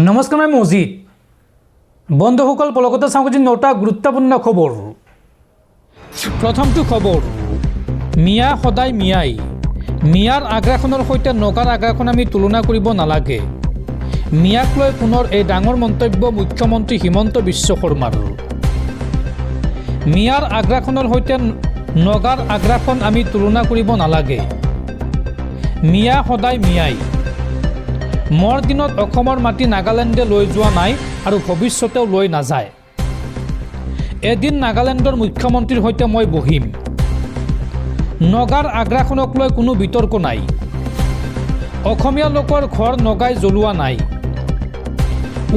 নমস্কাৰ মই মজিদ বন্ধুসকল পলকতে চাওঁ আজি 9টা গুৰুত্বপূৰ্ণ খবৰ। প্ৰথমটো খবৰ, মিয়া সদায় মিয়াই। মিয়াৰ আগ্ৰাসনৰ সৈতে নগাৰ আগ্ৰাসন আমি তুলনা কৰিব নালাগে। মিয়াক লৈ পুনৰ এই ডাঙৰ মন্তব্য মুখ্যমন্ত্ৰী হিমন্ত বিশ্ব শৰ্মাৰ। মিয়াৰ আগ্ৰাসনৰ সৈতে নগাৰ আগ্ৰাসন আমি তুলনা কৰিব নালাগে। মিয়া সদায় মিয়াই। মোৰ দিনত অসমৰ মাটি নাগালেণ্ডে লৈ যোৱা নাই আৰু ভৱিষ্যতেও লৈ নাযায়। এদিন নাগালেণ্ডৰ মুখ্যমন্ত্ৰীৰ সৈতে মই বহিম। নগাৰ আগ্ৰাসনক লৈ কোনো বিতৰ্ক নাই। অসমীয়া লোকৰ ঘৰ নগাই জ্বলোৱা নাই।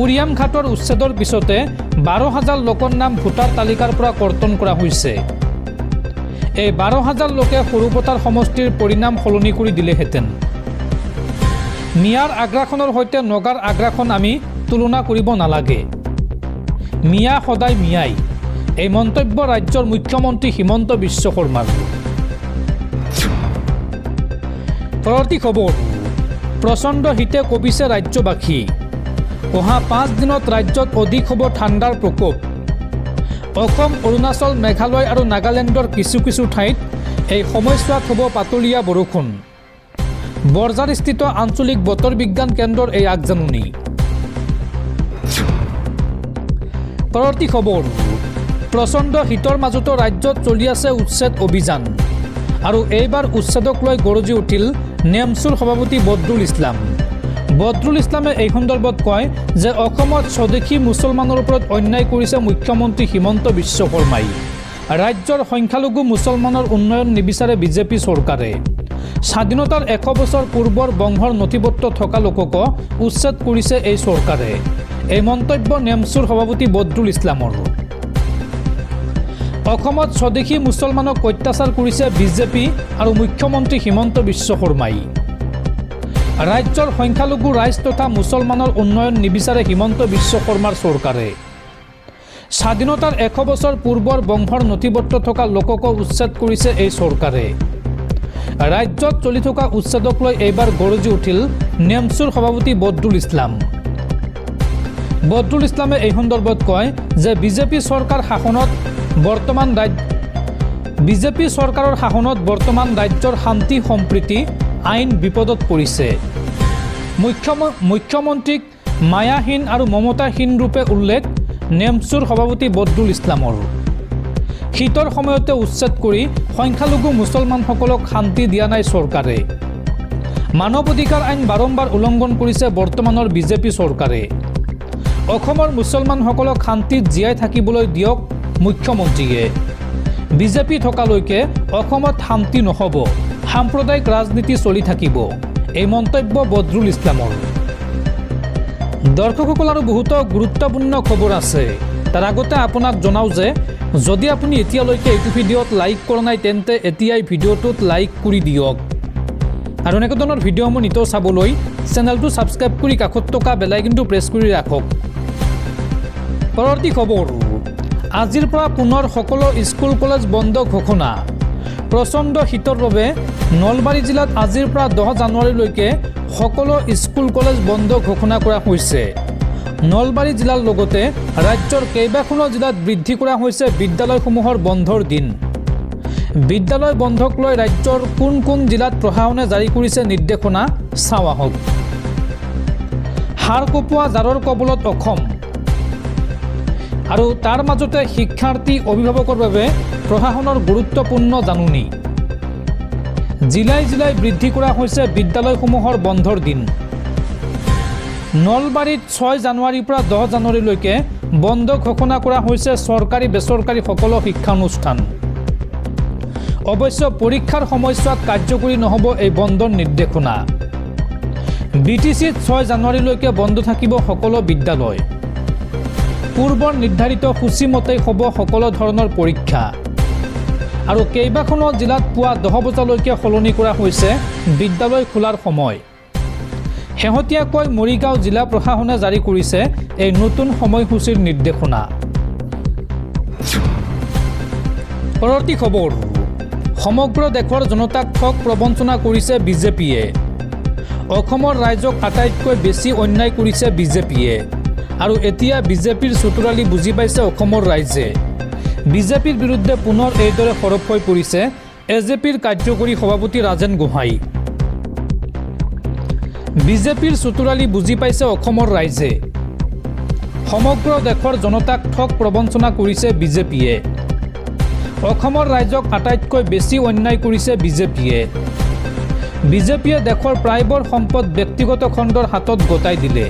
উৰিয়াম ঘাটৰ উচ্ছেদৰ পিছতে 12,000 লোকৰ নাম ভোটাৰ তালিকাৰ পৰা কৰ্তন কৰা হৈছে। এই 12,000 লোকে সৰুপথাৰ সমষ্টিৰ পৰিণাম সলনি কৰি দিলেহেঁতেন। মিয়াৰ আগ্ৰাসনৰ সৈতে নগাৰ আগ্ৰাসন আমি তুলনা কৰিব নালাগে। মিয়া সদায় মিয়াই। এই মন্তব্য ৰাজ্যৰ মুখ্যমন্ত্ৰী হিমন্ত বিশ্ব শৰ্মাৰ। পৰৱৰ্তী খবৰ, প্ৰচণ্ড শীতে কঁপিছে ৰাজ্যবাসী। অহা 5 দিনত ৰাজ্যত অধিক হ'ব ঠাণ্ডাৰ প্ৰকোপ। অসম, অৰুণাচল, মেঘালয় আৰু নাগালেণ্ডৰ কিছু কিছু ঠাইত এই সময়ছোৱাত হ'ব পাতলীয়া বৰষুণ। বৰঝাৰস্থিত আঞ্চলিক বতৰ বিজ্ঞান কেন্দ্ৰৰ এই আগজাননী। পৰৱৰ্তী খবৰ, প্ৰচণ্ড শীতৰ মাজতো ৰাজ্যত চলি আছে উচ্ছেদ অভিযান আৰু এইবাৰ উচ্ছেদক লৈ গৰজি উঠিল নেমচুৰ সভাপতি বদৰুল ইছলাম। বদৰুল ইছলামে এই সন্দৰ্ভত কয় যে অসমত স্বদেশী মুছলমানৰ ওপৰত অন্যায় কৰিছে মুখ্যমন্ত্ৰী হিমন্ত বিশ্ব শৰ্মাই। ৰাজ্যৰ সংখ্যালঘু মুছলমানৰ উন্নয়ন নিবিচাৰে বিজেপি চৰকাৰে। স্বাধীনতাৰ 100 বছৰ পূৰ্বৰ বংশৰ নথিপত্ৰ থকা লোককো উচ্ছেদ কৰিছে এই চৰকাৰে। এই মন্তব্য নেমচুৰ সভাপতি বদৰুল ইছলামৰ। অসমত স্বদেশী মুছলমানক অত্যাচাৰ কৰিছে বিজেপি আৰু মুখ্যমন্ত্ৰী হিমন্ত বিশ্ব শৰ্মাই। ৰাজ্যৰ সংখ্যালঘু ৰাইজ তথা মুছলমানৰ উন্নয়ন নিবিচাৰে হিমন্ত বিশ্ব শৰ্মাৰ চৰকাৰে। স্বাধীনতাৰ 100 বছৰ পূৰ্বৰ বংশৰ নথিপত্ৰ থকা লোককো উচ্ছেদ কৰিছে এই চৰকাৰে। ৰাজ্যত চলি থকা উচ্ছেদক লৈ এইবাৰ গৰজি উঠিল নেমচুৰ সভাপতি বদৰুল ইছলাম। বদৰুল ইছলামে এই সন্দৰ্ভত কয় যে বিজেপি চৰকাৰৰ শাসনত বৰ্তমান ৰাজ্যৰ শান্তি সম্প্ৰীতি আইন বিপদত পৰিছে। মুখ্যমন্ত্ৰীক মায়াহীন আৰু মমতাহীন ৰূপে উল্লেখ নেমচুৰ সভাপতি বদৰুল ইছলামৰ। শীতৰ সময়তে উচ্ছেদ কৰি সংখ্যালঘু মুছলমানসকলক শান্তি দিয়া নাই চৰকাৰে। মানৱ অধিকাৰ আইন বাৰম্বাৰ উলংঘন কৰিছে বৰ্তমানৰ বিজেপি চৰকাৰে। অসমৰ মুছলমানসকলক শান্তিত জীয়াই থাকিবলৈ দিয়ক মুখ্যমন্ত্ৰীয়ে। বিজেপি থকালৈকে অসমত শান্তি নহ'ব, সাম্প্ৰদায়িক ৰাজনীতি চলি থাকিব। এই মন্তব্য বদৰুল ইছলামৰ। দৰ্শকসকল, আৰু বহুতো গুৰুত্বপূৰ্ণ খবৰ আছে। তাৰ আগতে আপোনাক জনাওঁ যে যদি আপুনি এতিয়ালৈকে এইটো ভিডিঅ'ত লাইক কৰা নাই তেন্তে এতিয়াই ভিডিঅ'টোত লাইক কৰি দিয়ক আৰু এনেকুৱা ধৰণৰ ভিডিঅ'সমূহ নিতৌ চাবলৈ চেনেলটো ছাবস্ক্ৰাইব কৰি কাষত থকা বেল আইকনটো প্ৰেছ কৰি ৰাখক। পৰৱৰ্তী খবৰ, আজিৰ পৰা পুনৰ সকলো স্কুল কলেজ বন্ধ ঘোষণা। প্ৰচণ্ড শীতৰ বাবে নলবাৰী জিলাত আজিৰ পৰা 10 জানুৱাৰীলৈকে সকলো স্কুল কলেজ বন্ধ ঘোষণা কৰা হৈছে। নলবাৰী জিলাৰ লগতে ৰাজ্যৰ কেইবাখনো জিলাত বৃদ্ধি কৰা হৈছে বিদ্যালয়সমূহৰ বন্ধৰ দিন। বিদ্যালয় বন্ধক লৈ ৰাজ্যৰ কোন কোন জিলাত প্ৰশাসনে জাৰি কৰিছে নিৰ্দেশনা চাওঁ আহক। হাড় কঁপোৱা জাৰৰ কবলত অসম আৰু তাৰ মাজতে শিক্ষাৰ্থী অভিভাৱকৰ বাবে প্ৰশাসনৰ গুৰুত্বপূৰ্ণ জাননী। জিলাই জিলাই বৃদ্ধি কৰা হৈছে বিদ্যালয়সমূহৰ বন্ধৰ দিন। নলবাৰীত 6 জানুৱাৰীৰ পৰা 10 জানুৱাৰীলৈকে বন্ধ ঘোষণা কৰা হৈছে চৰকাৰী বেচৰকাৰী সকলো শিক্ষানুষ্ঠান। অৱশ্যে পৰীক্ষাৰ সময়ছোৱাত কাৰ্যকৰী নহ'ব এই বন্ধৰ নিৰ্দেশনা। BTCত 6 জানুৱাৰীলৈকে বন্ধ থাকিব সকলো বিদ্যালয়। পূৰ্বৰ নিৰ্ধাৰিত সূচীমতেই হ'ব সকলো ধৰণৰ পৰীক্ষা আৰু কেইবাখনো জিলাত পুৱা 10 বজালৈকে সলনি কৰা হৈছে বিদ্যালয় খোলাৰ সময়। শেহতীয়াকৈ মৰিগাঁও জিলা প্ৰশাসনে জাৰি কৰিছে এই নতুন সময়সূচীৰ নিৰ্দেশনা। পৰৱৰ্তী খবৰ, সমগ্ৰ দেশৰ জনতাক ঠগ প্ৰবঞ্চনা কৰিছে বিজেপিয়ে। অসমৰ ৰাইজক আটাইতকৈ বেছি অন্যায় কৰিছে বিজেপিয়ে আৰু এতিয়া বিজেপিৰ চতুৰালি বুজি পাইছে অসমৰ ৰাইজে। বিজেপিৰ বিৰুদ্ধে পুনৰ এইদৰে সৰব হৈ পৰিছে এজেপিৰ কাৰ্যকৰী সভাপতি ৰাজেন গোহাঁই। বিজেপিৰ চতুৰালি বুজি পাইছে অসমৰ ৰাইজে। সমগ্ৰ দেশৰ জনতাক ঠগ প্ৰবঞ্চনা কৰিছে বিজেপিয়ে। অসমৰ ৰাইজক আটাইতকৈ বেছি অন্যায় কৰিছে বিজেপিয়ে। বিজেপিয়ে দেশৰ প্ৰায়বোৰ সম্পদ ব্যক্তিগত খণ্ডৰ হাতত গতাই দিলে।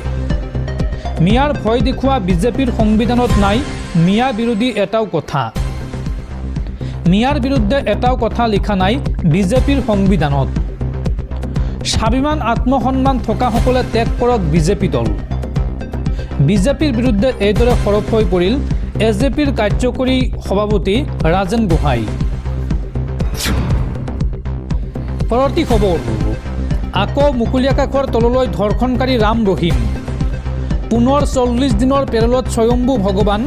মিয়াৰ ভয় দেখুওৱা বিজেপিৰ সংবিধানত নাই মিয়া বিৰোধী এটাও কথা। মিয়াৰ বিৰুদ্ধে এটাও কথা লিখা নাই বিজেপিৰ সংবিধানত। স্বাভিমান আত্মসন্মান থকাসকলে ত্যাগ কৰক বিজেপি দল। বিজেপিৰ বিৰুদ্ধে এইদৰে সৰব হৈ পৰিল এজেপিৰ কাৰ্যকৰী সভাপতি ৰাজেন গোহাঁই। পৰৱৰ্তী খবৰ, আকৌ মুকলি আকাশৰ তললৈ ধৰ্ষণকাৰী ৰাম ৰহিম। পুনৰ 40 দিনৰ পেৰোলত স্বয়ম্ভু ভগৱান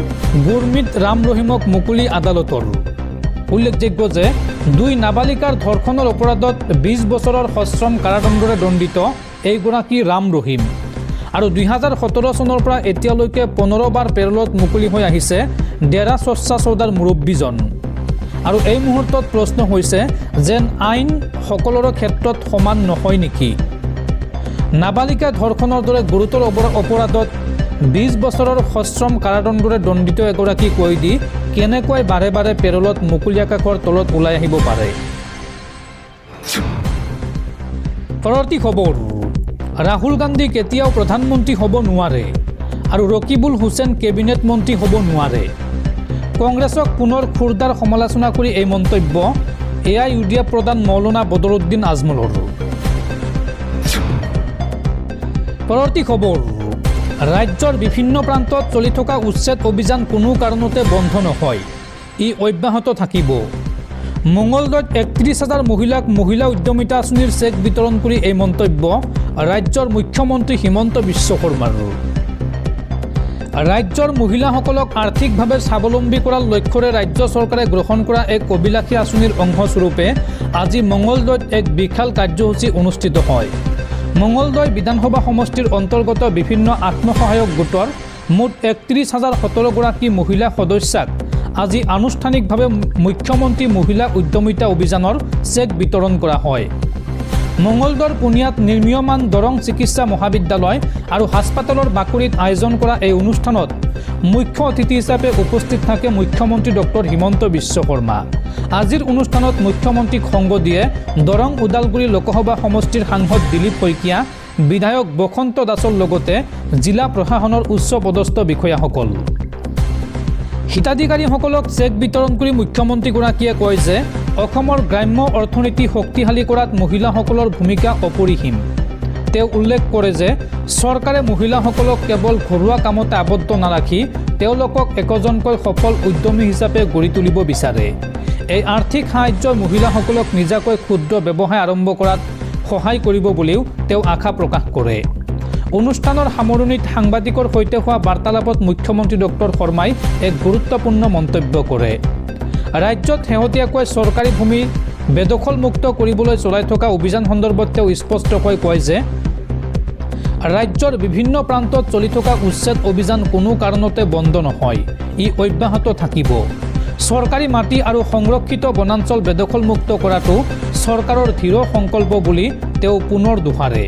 গুৰমিত ৰাম ৰহিমক মুকলি আদালতৰ। উল্লেখযোগ্য যে 2 নাবালিকাৰ ধৰ্ষণৰ অপৰাধত 20 বছৰৰ সশ্ৰম কাৰাদণ্ডৰে দণ্ডিত এইগৰাকী ৰাম ৰহিম আৰু 2017 চনৰ পৰা এতিয়ালৈকে 15 বাৰ পেৰোলত মুকলি হৈ আহিছে ডেৰা চৰ্চা চৌদাৰ মুৰব্বীজন। আৰু এই মুহূৰ্তত প্ৰশ্ন হৈছে যেন আইন সকলোৰে ক্ষেত্ৰত সমান নহয় নেকি? নাবালিকা ধৰ্ষণৰ দৰে গুৰুতৰ অপৰাধত 20 বছৰৰ সশ্ৰম কাৰাদণ্ডৰে দণ্ডিত এগৰাকী কয়দী কেনেকৈ বাৰে বাৰে পেৰোলত মুকলি আকাশৰ তলত ওলাই আহিব পাৰে? পৰৱৰ্তী খবৰ, ৰাহুল গান্ধী কেতিয়াও প্ৰধানমন্ত্ৰী হ'ব নোৱাৰে আৰু ৰকিবুল হুছেইন কেবিনেট মন্ত্ৰী হ'ব নোৱাৰে। কংগ্ৰেছক পুনৰ খুৰদাৰ সমালোচনা কৰি এই মন্তব্য AIUDF প্ৰধান মৌলানা বদৰুদ্দিন আজমলৰ। পৰৱৰ্তী খবৰ, ৰাজ্যৰ বিভিন্ন প্ৰান্তত চলি থকা উচ্ছেদ অভিযান কোনো কাৰণতে বন্ধ নহয়, ই অব্যাহত থাকিব। মঙলদৈত 31,000 মহিলাক মহিলা উদ্যমিতা আঁচনিৰ চেক বিতৰণ কৰি এই মন্তব্য ৰাজ্যৰ মুখ্যমন্ত্ৰী হিমন্ত বিশ্ব শৰ্মাৰ। ৰাজ্যৰ মহিলাসকলক আৰ্থিকভাৱে স্বাৱলম্বী কৰাৰ লক্ষ্যৰে ৰাজ্য চৰকাৰে গ্ৰহণ কৰা এক অভিলাষী আঁচনিৰ অংশস্বৰূপে আজি মঙলদৈত এক বিশাল কাৰ্যসূচী অনুষ্ঠিত হয়। মঙলদৈ বিধানসভা সমষ্টিৰ অন্তৰ্গত বিভিন্ন আত্মসহায়ক গোটৰ মুঠ 31,017 গৰাকী মহিলা সদস্যাক আজি আনুষ্ঠানিকভাৱে মুখ্যমন্ত্ৰী মহিলা উদ্যমিতা অভিযানৰ চেক বিতৰণ কৰা হয়। মঙলদৈৰ পুনিয়াত নিৰ্মীয়মান দৰং চিকিৎসা মহাবিদ্যালয় আৰু হাস্পাতালৰ বাকৰিত আয়োজন কৰা এই অনুষ্ঠানত মুখ্য অতিথি হিচাপে উপস্থিত থাকে মুখ্যমন্ত্ৰী ডক্টৰ হিমন্ত বিশ্ব শৰ্মা। আজিৰ অনুষ্ঠানত মুখ্যমন্ত্ৰীক সংগ দিয়ে দৰং ওদালগুৰি লোকসভা সমষ্টিৰ সাংসদ দিলীপ শইকীয়া, বিধায়ক বসন্ত দাসৰ লগতে জিলা প্ৰশাসনৰ উচ্চ পদস্থ বিষয়াসকল। হিতাধিকাৰীসকলক চেক বিতৰণ কৰি মুখ্যমন্ত্ৰীগৰাকীয়ে কয় যে অসমৰ গ্ৰাম্য অৰ্থনীতি শক্তিশালী কৰাত মহিলাসকলৰ ভূমিকা অপৰিসীম। তেওঁ উল্লেখ কৰে যে চৰকাৰে মহিলাসকলক কেৱল ঘৰুৱা কামতে আবদ্ধ নাৰাখি তেওঁলোকক একোজনকৈ সফল উদ্যমী হিচাপে গঢ়ি তুলিব বিচাৰে। এই আৰ্থিক সাহায্যই মহিলাসকলক নিজাকৈ ক্ষুদ্ৰ ব্যৱসায় আৰম্ভ কৰাত সহায় কৰিব বুলিও তেওঁ আশা প্ৰকাশ কৰে। অনুষ্ঠানৰ সামৰণিত সাংবাদিকৰ সৈতে হোৱা বাৰ্তালাপত মুখ্যমন্ত্ৰী ডক্টৰ শৰ্মাই এক গুৰুত্বপূৰ্ণ মন্তব্য কৰে। ৰাজ্যত শেহতীয়াকৈ চৰকাৰী ভূমি বেদখলমুক্ত কৰিবলৈ চলাই থকা অভিযান সন্দৰ্ভত তেওঁ স্পষ্টকৈ কয় যে ৰাজ্যৰ বিভিন্ন প্ৰান্তত চলি থকা উচ্ছেদ অভিযান কোনো কাৰণতে বন্ধ নহয়, ই অব্যাহত থাকিব। চৰকাৰী মাটি আৰু সংৰক্ষিত বনাঞ্চল বেদখলমুক্ত কৰাটো চৰকাৰৰ দৃঢ় সংকল্প বুলি তেওঁ পুনৰ দোহাৰে।